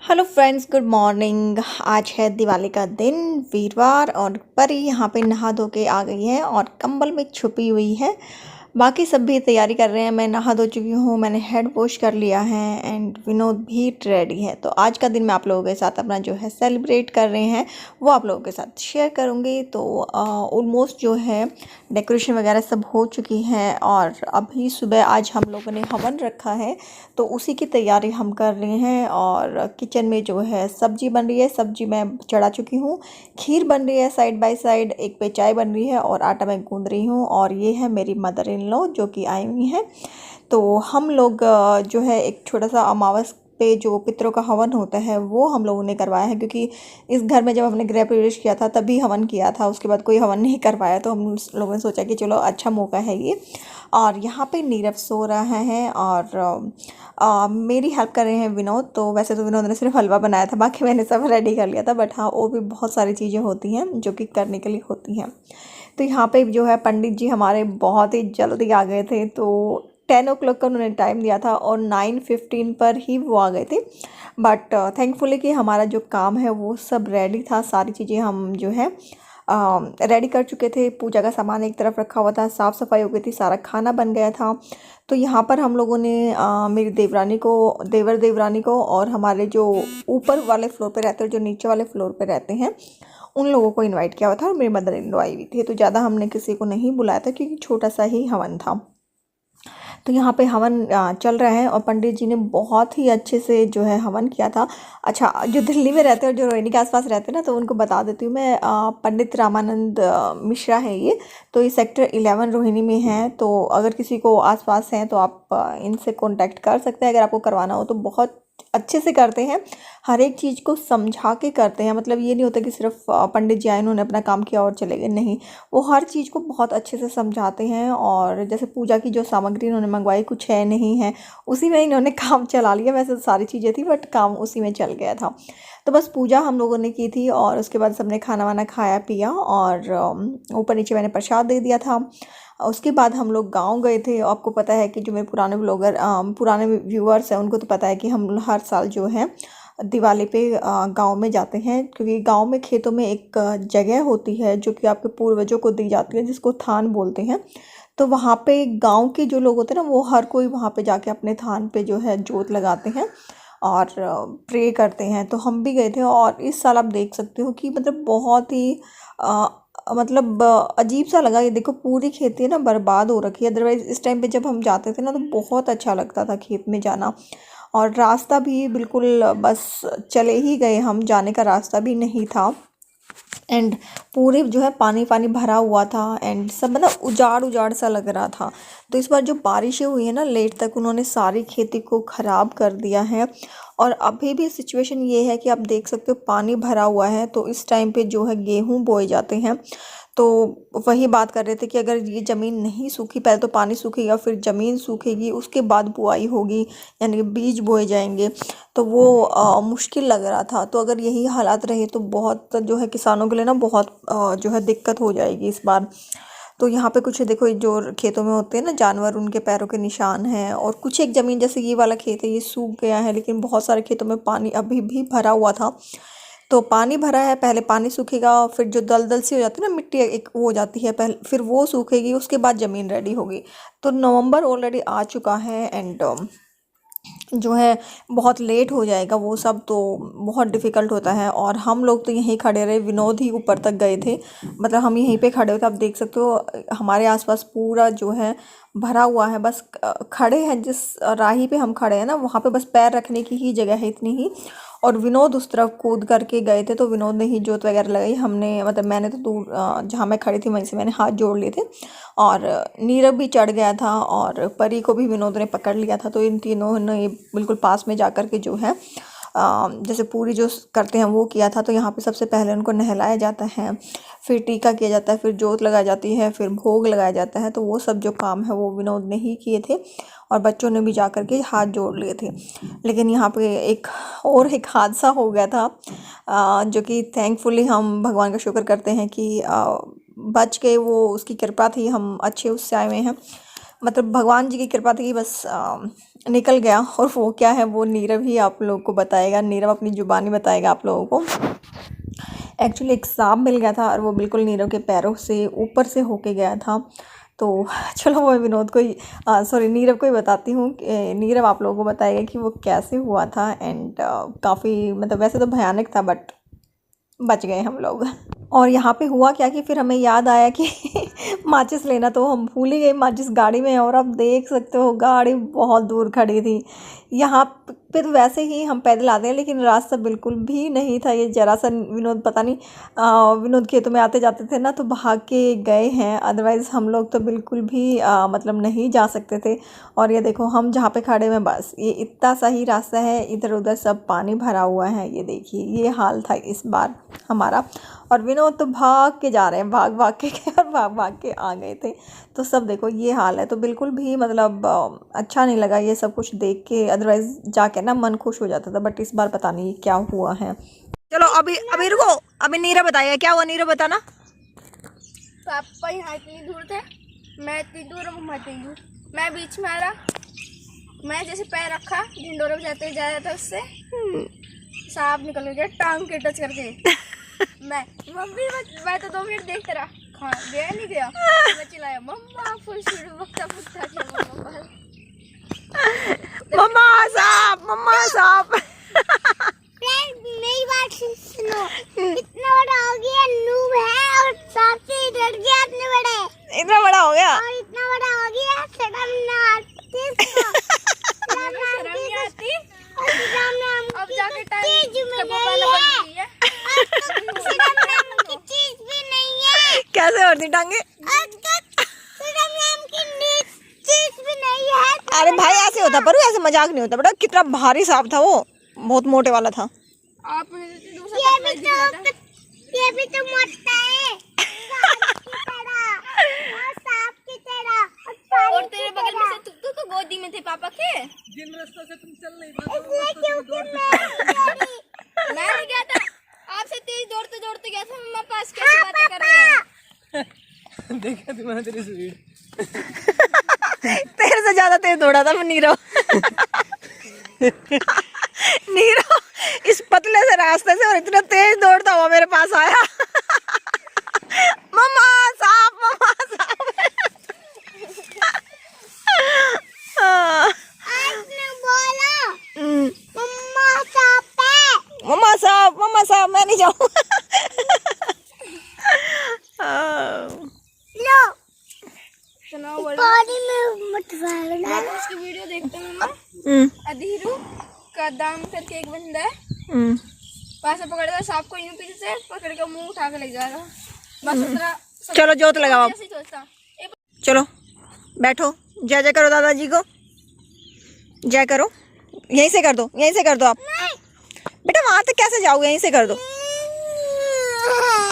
Hello friends, good morning. आज है दिवाली का दिन, वीरवार, और परी यहाँ पे नहा धो के आ गई है और कंबल में छुपी हुई है। बाकी सब भी तैयारी कर रहे हैं। मैं नहा धो चुकी हूँ, मैंने हेड वॉश कर लिया है एंड विनोद भी रेडी है। तो आज का दिन मैं आप लोगों के साथ अपना जो है सेलिब्रेट कर रहे हैं वो आप लोगों के साथ शेयर करूँगी। तो ऑलमोस्ट जो है डेकोरेशन वगैरह सब हो चुकी है और अभी सुबह आज हम लोगों ने हवन रखा है, तो उसी की तैयारी हम कर रहे हैं। और किचन में जो है सब्जी बन रही है, सब्जी मैं चढ़ा चुकी हूँ। खीर बन रही है साइड बाय साइड, एक पे चाय बन रही है और आटा मैं गूंद रही हूँ। और ये है मेरी मदर इन लॉ जो कि आई हुई हैं। तो हम लोग जो है एक छोटा सा अमावस पे जो पितरों का हवन होता है वो हम लोगों ने करवाया है, क्योंकि इस घर में जब हमने गृह प्रवेश किया था तभी हवन किया था, उसके बाद कोई हवन नहीं करवाया। तो हम लोगों ने सोचा कि चलो अच्छा मौका है ये। और यहाँ पे नीरव सो रहा है और मेरी हेल्प कर रहे हैं विनोद। तो वैसे तो विनोद ने सिर्फ हलवा बनाया था, बाकी मैंने सब रेडी कर लिया था, बट हाँ और भी बहुत सारी चीज़ें होती हैं जो कि करने के लिए होती हैं। तो यहाँ पे जो है पंडित जी हमारे बहुत ही जल्दी आ गए थे। तो 10 o'clock का उन्होंने टाइम दिया था और 9:15 पर ही वो आ गए थे। बट थैंकफुली कि हमारा जो काम है वो सब रेडी था, सारी चीज़ें हम जो है रेडी कर चुके थे। पूजा का सामान एक तरफ रखा हुआ था, साफ़ सफाई हो गई थी, सारा खाना बन गया था। तो यहाँ पर हम लोगों ने मेरी देवरानी को, देवर देवरानी को, और हमारे जो ऊपर वाले फ्लोर पे रहते हैं, जो नीचे वाले फ्लोर पे रहते हैं, उन लोगों को इनवाइट किया हुआ था। और मेरी मदर इन लॉ आई हुई थी। तो ज़्यादा हमने किसी को नहीं बुलाया था क्योंकि छोटा सा ही हवन था। तो यहाँ पे हवन चल रहा है और पंडित जी ने बहुत ही अच्छे से जो है हवन किया था। अच्छा, जो दिल्ली में रहते हैं और जो रोहिणी के आसपास रहते हैं ना, तो उनको बता देती हूँ मैं। पंडित रामानंद मिश्रा है ये। तो ये सेक्टर 11 रोहिणी में है। तो अगर किसी को आसपास हैं तो आप इनसे कांटेक्ट कर सकते हैं अगर आपको करवाना हो। तो बहुत अच्छे से करते हैं, हर एक चीज़ को समझा के करते हैं। मतलब ये नहीं होता कि सिर्फ पंडित जी आए, उन्होंने अपना काम किया और चले गए, नहीं, वो हर चीज़ को बहुत अच्छे से समझाते हैं। और जैसे पूजा की जो सामग्री इन्होंने मंगवाई कुछ है नहीं है, उसी में इन्होंने काम चला लिया। वैसे तो सारी चीज़ें थी बट काम उसी में चल गया था। तो बस पूजा हम लोगों ने की थी और उसके बाद सबने खाना वाना खाया पिया और ऊपर नीचे मैंने प्रसाद दे दिया था। उसके बाद हम लोग गांव गए थे। आपको पता है कि जो मेरे पुराने ब्लॉगर, पुराने व्यूअर्स हैं, उनको तो पता है कि हम हर साल जो है दिवाली पे गांव में जाते हैं, क्योंकि गांव में खेतों में एक जगह होती है जो कि आपके पूर्वजों को दी जाती है, जिसको थान बोलते हैं। तो वहाँ पे गांव के जो लोग होते हैं ना, वो हर कोई वहाँ पे जाके अपने थान पे जो है जोत लगाते हैं और प्रे करते हैं। तो हम भी गए थे और इस साल आप देख सकते हो कि मतलब बहुत ही मतलब अजीब सा लगा। ये देखो पूरी खेती है ना बर्बाद हो रखी है। अदरवाइज़ इस टाइम पे जब हम जाते थे ना तो बहुत अच्छा लगता था खेत में जाना। और रास्ता भी बिल्कुल बस चले ही गए हम, जाने का रास्ता भी नहीं था। एंड पूरे जो है पानी पानी भरा हुआ था एंड सब मतलब उजाड़ उजाड़ सा लग रहा था। तो इस बार जो बारिशें हुई है ना लेट तक, उन्होंने सारी खेती को ख़राब कर दिया है। और अभी भी सिचुएशन ये है कि आप देख सकते हो पानी भरा हुआ है। तो इस टाइम पे जो है गेहूं बोए जाते हैं। तो वही बात कर रहे थे कि अगर ये ज़मीन नहीं सूखी, पहले तो पानी सूखेगा फिर ज़मीन सूखेगी, उसके बाद बुआई होगी, यानी कि बीज बोए जाएंगे। तो वो मुश्किल लग रहा था। तो अगर यही हालात रहे तो बहुत जो है किसानों के लिए ना बहुत जो है दिक्कत हो जाएगी इस बार। तो यहाँ पे कुछ देखो, ये जो खेतों में होते हैं ना जानवर, उनके पैरों के निशान हैं। और कुछ एक ज़मीन, जैसे ये वाला खेत है, ये सूख गया है, लेकिन बहुत सारे खेतों में पानी अभी भी भरा हुआ था। तो पानी भरा है, पहले पानी सूखेगा, फिर जो दलदल सी हो जाती है ना मिट्टी, एक वो हो जाती है पहले, फिर वो सूखेगी, उसके बाद ज़मीन रेडी होगी। तो नवंबर ऑलरेडी आ चुका है एंड जो है बहुत लेट हो जाएगा वो सब। तो बहुत डिफ़िकल्ट होता है। और हम लोग तो यहीं खड़े रहे, विनोद ही ऊपर तक गए थे। मतलब हम यहीं पे खड़े हुए थे। आप देख सकते हो हमारे आसपास पूरा जो है भरा हुआ है। बस खड़े हैं, जिस राही पे हम खड़े हैं ना वहाँ पे बस पैर रखने की ही जगह है, इतनी ही। और विनोद उस तरफ कूद करके गए थे, तो विनोद ने ही जोत वगैरह लगाई। हमने मतलब मैंने तो दूर जहाँ मैं खड़ी थी वहीं से मैंने हाथ जोड़ लिए थे। और नीरव भी चढ़ गया था और परी को भी विनोद ने पकड़ लिया था। तो इन तीनों ने बिल्कुल पास में जा कर के जो है जैसे पूरी जो करते हैं वो किया था। तो यहाँ पे सबसे पहले उनको नहलाया जाता है, फिर टीका किया जाता है, फिर जोत लगाई जाती है, फिर भोग लगाया जाता है। तो वो सब जो काम है वो विनोद ने ही किए थे और बच्चों ने भी जा कर के हाथ जोड़ लिए थे। लेकिन यहाँ पे एक हादसा हो गया था, जो कि थैंकफुली हम भगवान का शुक्र करते हैं कि बच गए। वो उसकी कृपा थी, हम अच्छे उससे आए हुए हैं। मतलब भगवान जी की कृपा थी, बस निकल गया। और वो क्या है वो नीरव ही आप लोगों को बताएगा, नीरव अपनी जुबानी बताएगा आप लोगों को। एक्चुअली एक सांप मिल गया था और वो बिल्कुल नीरव के पैरों से ऊपर से होके गया था। तो चलो मैं विनोद को ही सॉरी नीरव को ही बताती हूँ। नीरव आप लोगों को बताएगा कि वो कैसे हुआ था। एंड काफ़ी मतलब वैसे तो भयानक था बट बच गए हम लोग। और यहाँ पे हुआ क्या कि फिर हमें याद आया कि माचिस लेना, तो हम भूल ही गए माचिस गाड़ी में। और आप देख सकते हो गाड़ी बहुत दूर खड़ी थी। यहाँ पे तो वैसे ही हम पैदल आते हैं लेकिन रास्ता बिल्कुल भी नहीं था। ये जरा सा विनोद पता नहीं विनोद खेतों में आते जाते थे ना तो भाग के गए हैं, अदरवाइज़ हम लोग तो बिल्कुल भी मतलब नहीं जा सकते थे। और ये देखो हम जहाँ पे खड़े हैं बस ये इतना सा ही रास्ता है, इधर उधर सब पानी भरा हुआ है। ये देखिए ये हाल था इस बार हमारा। और विनोद तो भाग के जा रहे हैं, भाग भाग के गए और भाग भाग के आ गए थे। तो सब देखो ये हाल है। तो बिल्कुल भी मतलब अच्छा नहीं लगा ये सब कुछ देख के, अदरवाइज़ जाके ना मन खुश हो जाता था। बट इस बार पता नहीं क्या हुआ है। चलो अभी रुको, अभी नीरव बताइए क्या हुआ। नीरव बताना। पापा यहाँ इतनी दूर थे, मैं इतनी दूर और मम्मा इतनी दूर, मैं बीच में आ रहा, मैं जैसे पैर रखा ढिंडोरे पे जाते जा रहा था, उससे सांप निकल गया टांग के टच करके। मैं मम्मी मैं तो 2 मिनट देखते रहा, हाँ गया नहीं गया। मैं चिल्लाया मम्मा, फुल स्पीड वक्ता फुकता किया मम्मा पर। मम्मा सांप, मम्मा सांप। मेरी बात सुनो, इतना बड़ा हो गया नूब है और सांप से डर गया, इतने बड़े, इतना बड़ा हो गया और इतना बड़ा हो गया शर्म ना आती इसको। शर्म नहीं आती और शर्म नाम अब जाके चीज में नहीं है, शर्म नाम की चीज भी नहीं है। कैसे होती टांगे? शर्म नाम की चीज भी नहीं है। अरे भाई ऐसे होता पर ऐसे मजाक नहीं होता बेटा। कितना भारी सांप था वो, बहुत मोटे वाला था। आप ये भी तो मोटा है सांप की तरह। और तेरे बगल में से तू तो गोदी में थे पापा के। जिन रास्ते से तुम चल नहीं मैं नहीं गया था, आपसे तेज दौड़ते दौड़ते गया था मम्मा पास। कैसी बातें कर रहे हैं? देखा तुम्हारा तेरी स्पीड तेरे से ज्यादा तेज दौड़ा था नीरव। नीरव इस पतले से रास्ते से और इतना तेज दौड़ता हुआ मेरे पास आया। मम्मा सांप, मम्मा सांप। आपने बोला मम्मा सांप है, मम्मा सांप, मम्मा सांप। मैं नहीं जाऊँ। लो पानी में मत डालना। मैं उसकी वीडियो देखता हूँ मम्मा। अधीरू कदम करके एक बंदा है, पास पकड़ था सांप को, यूं पीछे से पकड़ के मुंह उठा के ले जा रहा। बस उतना चलो जोत लगाओ आप। ऐसे ही सोचता। चलो बैठो, जय जय करो दादाजी को, जय करो। यहीं से कर दो, यहीं से कर दो आप। बेटा वहां तक कैसे जाओगे, यहीं से कर दो।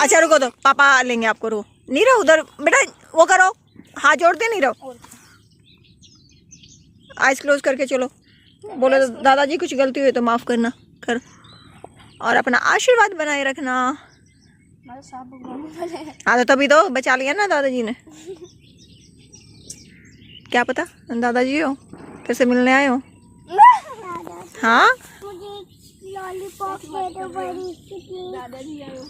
अच्छा रुको, दो पापा लेंगे आपको। रुको नीरव उधर बेटा वो करो, हाथ जोड़ दे नीरव। आइज क्लोज करके चलो, बोलो तो दादाजी कुछ गलती हुई तो माफ करना कर, और अपना आशीर्वाद बनाए रखना। हाँ तो तभी तो बचा लिया ना दादाजी ने। क्या पता दादाजी हो, फिर से मिलने आए हो। हाँ मुझे लॉलीपॉप दे दो बड़ी सी। दादाजी आए हो।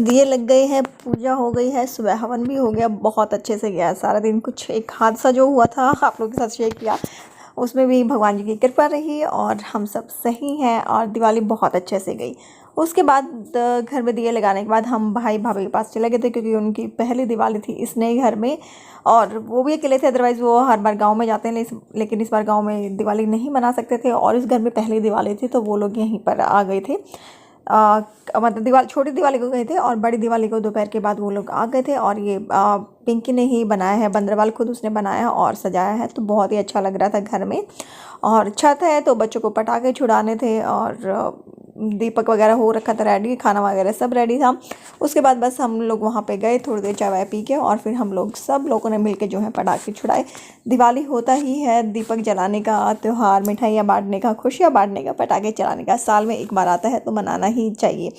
दिए लग गए हैं, पूजा हो गई है, सुबह हवन भी हो गया, बहुत अच्छे से गया सारा दिन। कुछ एक हादसा जो हुआ था आप लोगों के साथ शेयर किया, उसमें भी भगवान जी की कृपा रही और हम सब सही हैं और दिवाली बहुत अच्छे से गई। उसके बाद घर में दिए लगाने के बाद हम भाई भाभी के पास चले गए थे, क्योंकि उनकी पहली दिवाली थी इस नए घर में और वो भी अकेले थे। अदरवाइज़ वो हर बार गांव में जाते हैं, लेकिन इस बार गांव में दिवाली नहीं मना सकते थे और इस घर में पहली दिवाली थी तो वो लोग यहीं पर आ गए थे। मतलब छोटी दिवाली को गए थे और बड़ी दिवाली को दोपहर के बाद वो लोग आ गए थे। और ये पिंकी ने ही बनाया है, बंदरवाल खुद उसने बनाया और सजाया है, तो बहुत ही अच्छा लग रहा था घर में। और छत है तो बच्चों को पटाखे छुड़ाने थे और दीपक वगैरह हो रखा था रेडी, खाना वगैरह सब रेडी था। उसके बाद बस हम लोग वहाँ पे गए, थोड़ी देर चाय वाय पी के और फिर हम लोग सब लोगों ने मिलके जो है पटाखे छुड़ाए। दिवाली होता ही है दीपक जलाने का त्यौहार, मिठाइयाँ बांटने का, खुशियाँ बांटने का, पटाखे चलाने का, साल में एक बार आता है तो मनाना ही चाहिए।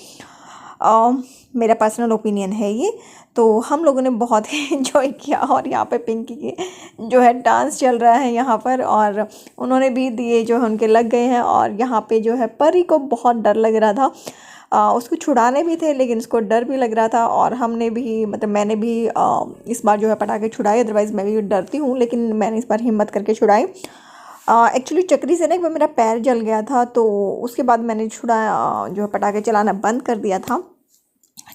मेरा पर्सनल ओपिनियन है ये। तो हम लोगों ने बहुत ही इन्जॉय किया और यहाँ पे पिंकी के जो है डांस चल रहा है यहाँ पर, और उन्होंने भी दिए जो है उनके लग गए हैं। और यहाँ पे जो है परी को बहुत डर लग रहा था, उसको छुड़ाने भी थे लेकिन उसको डर भी लग रहा था। और हमने भी मतलब मैंने भी इस बार जो है पटाखे छुड़ाए, अदरवाइज़ मैं भी डरती हूँ लेकिन मैंने इस बार हिम्मत करके छुड़ाए। एक्चुअली चक्री से ना एक बार मेरा पैर जल गया था, तो उसके बाद मैंने छुड़ाया जो है पटाखे चलाना बंद कर दिया था।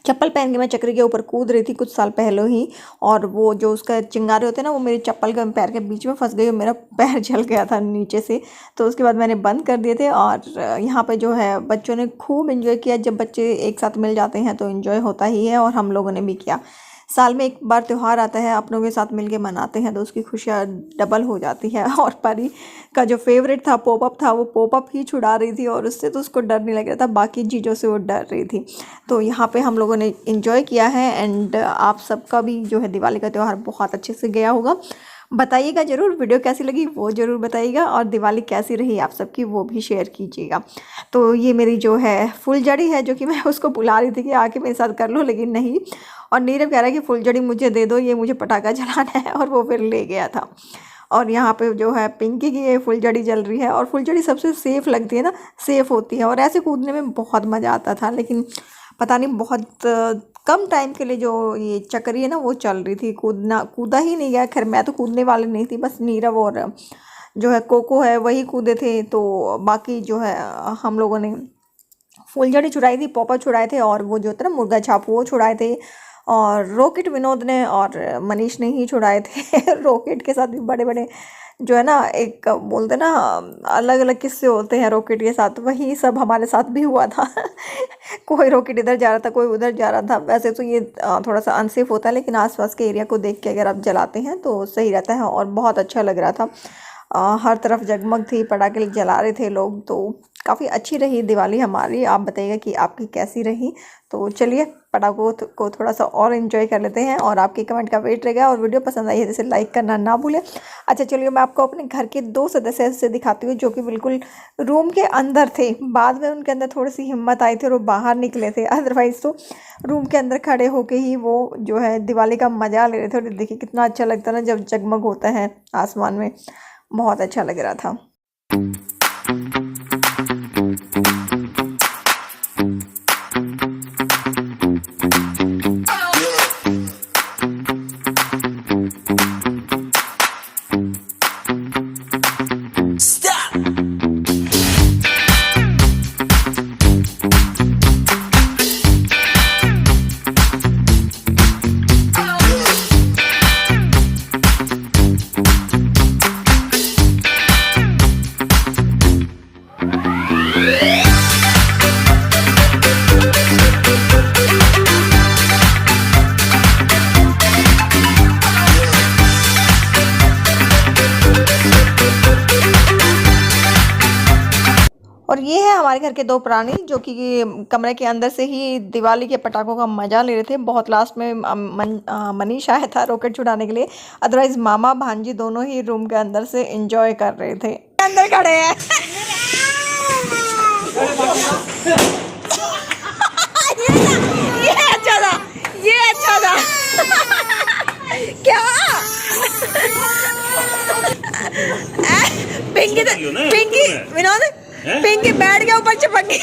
चप्पल पहन के मैं चक्री के ऊपर कूद रही थी कुछ साल पहले ही, और वो जो उसका चिंगारे होते हैं ना वो मेरे चप्पल के पैर के बीच में फंस गई और मेरा पैर जल गया था नीचे से। तो उसके बाद मैंने बंद कर दिए थे। और यहाँ पे जो है बच्चों ने खूब एंजॉय किया। जब बच्चे एक साथ मिल जाते हैं तो एंजॉय होता ही है और हम लोगों ने भी किया। साल में एक बार त्यौहार आता है, अपनों के साथ मिलके मनाते हैं तो उसकी खुशियाँ डबल हो जाती है। और परी का जो फेवरेट था पॉपअप था, वो पॉपअप ही छुड़ा रही थी और उससे तो उसको डर नहीं लग रहा था, बाकी चीज़ों से वो डर रही थी। तो यहाँ पे हम लोगों ने इंजॉय किया है एंड आप सबका भी जो है दिवाली का त्यौहार बहुत अच्छे से गया होगा। बताइएगा ज़रूर वीडियो कैसी लगी वो ज़रूर बताइएगा, और दिवाली कैसी रही आप सबकी वो भी शेयर कीजिएगा। तो ये मेरी जो है फुलझड़ी है, जो कि मैं उसको बुला रही थी कि आके मेरे साथ कर लो, लेकिन नहीं। और नीरव कह रहा है कि फुलझड़ी मुझे दे दो, ये मुझे पटाखा जलाना है, और वो फिर ले गया था। और यहाँ पे जो है पिंकी की ये फुलझड़ी जल रही है, और फुलझड़ी सबसे सेफ़ लगती है ना, सेफ़ होती है और ऐसे कूदने में बहुत मज़ा आता था। लेकिन पता नहीं बहुत कम टाइम के लिए जो ये चक्री है ना वो चल रही थी, कूदा ही नहीं गया। खैर मैं तो कूदने वाली नहीं थी, बस नीरव और जो है कोको है वही कूदे थे। तो बाकी जो है हम लोगों ने फुलझड़ी छुड़ाई थी, पॉपा छुड़ाए थे, और वो जो था ना मुर्गा छाप वो छुड़ाए थे, और रॉकेट विनोद ने और मनीष ने ही छुड़ाए थे। रॉकेट के साथ भी बड़े बड़े जो है ना, एक बोलते ना अलग अलग किस्से होते हैं रॉकेट के साथ, वही सब हमारे साथ भी हुआ था। कोई रॉकेट इधर जा रहा था, कोई उधर जा रहा था। वैसे तो ये थोड़ा सा अनसेफ होता है, लेकिन आसपास के एरिया को देख के अगर आप जलाते हैं तो सही रहता है। और बहुत अच्छा लग रहा था, हर तरफ जगमग थी, पटाखे जला रहे थे लोग। तो काफ़ी अच्छी रही दिवाली हमारी। आप बताइएगा कि आपकी कैसी रही। तो चलिए पटाखों को थोड़ा सा और एंजॉय कर लेते हैं, और आपके कमेंट का वेट रहेगा। और वीडियो पसंद आई है जैसे लाइक करना ना भूलें। अच्छा चलिए मैं आपको अपने घर के 2 सदस्य ऐसे दिखाती हूँ जो कि बिल्कुल रूम के अंदर थे। बाद में उनके अंदर थोड़ी सी हिम्मत आई थी और वो बाहर निकले थे, अदरवाइज़ तो रूम के अंदर खड़े होके ही वो जो है दिवाली का मज़ा ले रहे थे। और देखिए कितना अच्छा लगता है ना जब जगमग होता है आसमान में, बहुत अच्छा लग रहा था। और ये है हमारे घर के 2 प्राणी जो कि कमरे के अंदर से ही दिवाली के पटाखों का मज़ा ले रहे थे। बहुत लास्ट में मनीष आया था रॉकेट छुड़ाने के लिए, अदरवाइज मामा भांजी दोनों ही रूम के अंदर से एंजॉय कर रहे थे। अंदर खड़े हैं। ये अच्छा था, ये अच्छा था। क्या पिंकी विनोद पिंकी बैठ गया ऊपर चिपक गई।